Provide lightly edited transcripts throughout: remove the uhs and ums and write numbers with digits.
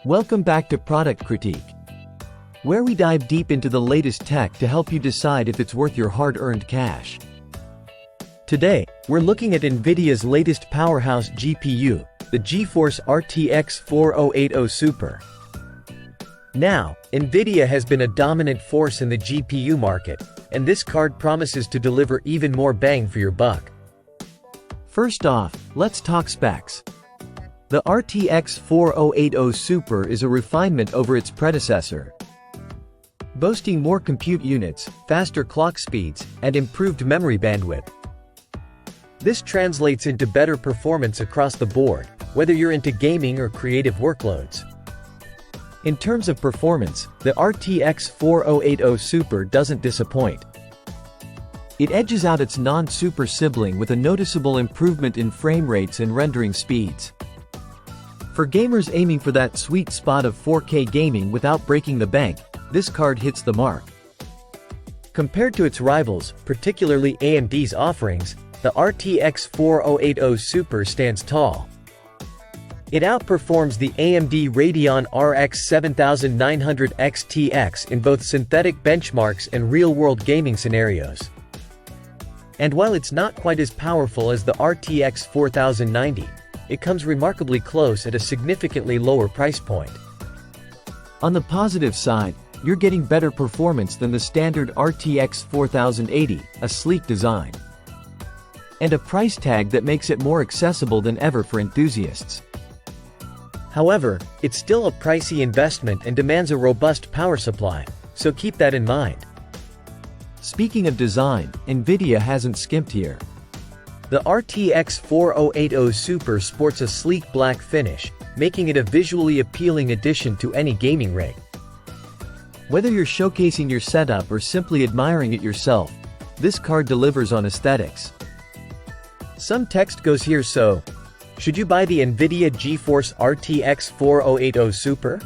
Welcome back to Product Critique, where we dive deep into the latest tech to help you decide if it's worth your hard-earned cash. Today, we're looking at Nvidia's latest powerhouse GPU, the Geforce RTX 4080 Super. Now, Nvidia has been a dominant force in the GPU market, and this card promises to deliver even more bang for your buck. First off, let's talk specs. The RTX 4080 Super is a refinement over its predecessor, boasting more compute units, faster clock speeds, and improved memory bandwidth. This translates into better performance across the board, whether you're into gaming or creative workloads. In terms of performance, the RTX 4080 Super doesn't disappoint. It edges out its non-Super sibling with a noticeable improvement in frame rates and rendering speeds. For gamers aiming for that sweet spot of 4K gaming without breaking the bank, this card hits the mark. Compared to its rivals, particularly AMD's offerings, the RTX 4080 Super stands tall. It outperforms the AMD Radeon RX 7900 XTX in both synthetic benchmarks and real-world gaming scenarios. And while it's not quite as powerful as the RTX 4090, it comes remarkably close at a significantly lower price point. On the positive side, you're getting better performance than the standard RTX 4080, a sleek design, and a price tag that makes it more accessible than ever for enthusiasts. However, it's still a pricey investment and demands a robust power supply, so keep that in mind. Speaking of design, Nvidia hasn't skimped here. The RTX 4080 Super sports a sleek black finish, making it a visually appealing addition to any gaming rig. Whether you're showcasing your setup or simply admiring it yourself, this card delivers on aesthetics. Some text goes here, so should you buy the Nvidia Geforce RTX 4080 Super?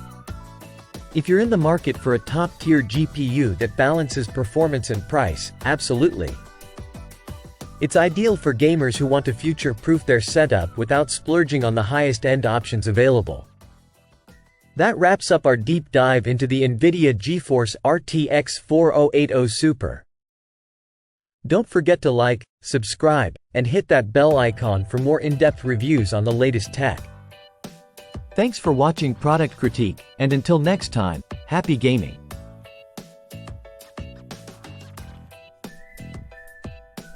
If you're in the market for a top-tier GPU that balances performance and price, absolutely. It's ideal for gamers who want to future-proof their setup without splurging on the highest-end options available. That wraps up our deep dive into the Nvidia Geforce RTX 4080 Super. Don't forget to like, subscribe, and hit that bell icon for more in-depth reviews on the latest tech. Thanks for watching Product Critique, and until next time, happy gaming!